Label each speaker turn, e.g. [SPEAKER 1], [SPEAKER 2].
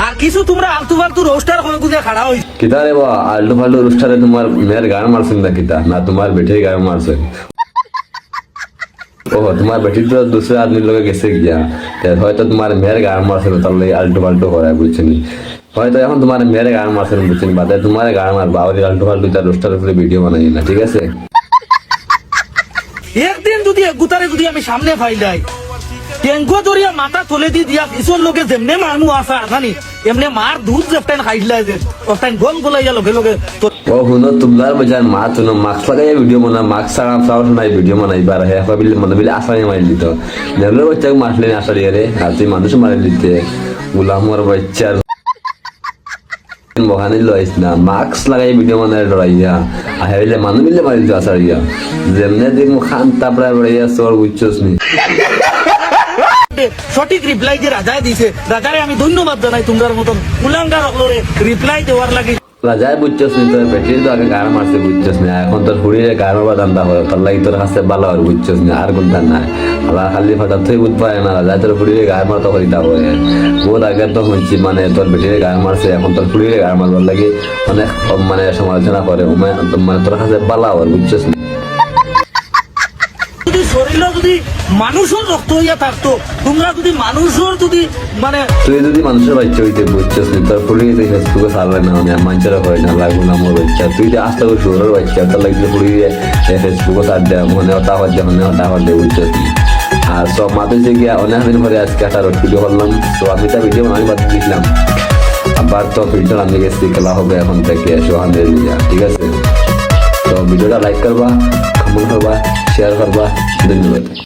[SPEAKER 1] আর কিছু তোমরা আলতু ফালতু রোস্টার হয়ে গুজে খাড়া হই
[SPEAKER 2] কিতা রে বা আলটু ফালটু রুস্টারে তোমার মেয়ের গান মারছেন না কিতা না তোমার বেটির গান মারছেন ও তোমার বেটি তো दूसरे आदमी लोग গেছে গিয়া হয়তো তোমার মেয়ের গান মারছেন তাহলে আলটু ফালটু করে বুঝছেন হয়তো এখন তোমার মেয়ের গান মারছেন বুঝছেন বাদে তোমার গান মারবা আর আলটু ফালটু তার রোস্টারের উপরে ভিডিও বানাই না ঠিক আছে
[SPEAKER 1] একদিন যদি গুতারে যদি আমি সামনে ফাইলাই টেঙ্গো দরিয়া মাথা তোলে দি দিয়া পিছন লোকে যেমনে মানু আসা জানি এমনি মার দুধ যেফটাইন খাইলাই যে ওটাইন গম গলাইয়া লগে লগে
[SPEAKER 2] ও হুনো তুমলার বাজার মা তুনো মাস্ক লাগাই ভিডিও বানা মাস্ক ছাড়া সাউন্ড নাই ভিডিও বানাই বার হে কবিল মনে বিলে আসাই মাইল দিত নেলো বাচ্চা মারলে না আসলে রে আর তুই মানুষ মারি দিতে গুলামর বাচ্চা মহানি লইস না মাস্ক লাগাই ভিডিও বানাই ডরাইয়া আহেলে মানুষ বিলে মারি দিত আসারিয়া যেমনে দেখ খান তাপড়া বড়াইয়া সর বুঝছস নি
[SPEAKER 1] সঠিক রিপ্লাই যে রাজায় দিছে রাজারে আমি ধন্যবাদ জানাই তোমার মতন কুলাঙ্গার হলরে রিপ্লাই দেওয়ার লাগে
[SPEAKER 2] রাজায় বুঝছস নি তোর বেটির তো আগে গান মারছে বুঝছস না এখন তোর হুড়িয়ে গান মারবা দান্দা হয় তোর লাগি তোর কাছে ভালো আর বুঝছস না আর কোনটা না আল্লাহ খালি ফাটা তুই বুঝ পায় না রাজায় তোর হুড়িয়ে গান মারতে করিতা হয় বহুত আগে তো হয়েছি মানে তোর বেটির গান মারছে এখন তোর হুড়িয়ে গান মারবার লাগে অনেক মানে সমালোচনা করে মানে তোর কাছে ভালো আর বুঝছস না
[SPEAKER 1] যদি শরীরে যদি মানুষের রক্ত হইয়া থাকতো তোমরা যদি মানুষের যদি মানে
[SPEAKER 2] তুই যদি মানুষের বাচ্চা হইতে বুঝছস না তোর ফুড়ি ফেসবুকে ছাড়বে না মানে মানুষেরা হয় না লাগবো না আমার বাচ্চা তুই যে আস্তে করে শহরের বাচ্চা তোর লাগলে ফুড়ি ফেসবুকে ছাড় দেয় মনে হতা হচ্ছে মনে হতা হলে বুঝছস না আর সব মাঠে যে গিয়া অনেকদিন পরে আজকে একটা রোড ভিডিও করলাম তো আমি তা ভিডিও আমি বাদ দিলাম আবার তো ফিল্টার আমি গেছি খেলা হবে এখন থেকে সোহানের ঠিক আছে তো ভিডিওটা লাইক করবা কমেন্ট করবা শেয়ার করবা ধন্যবাদ।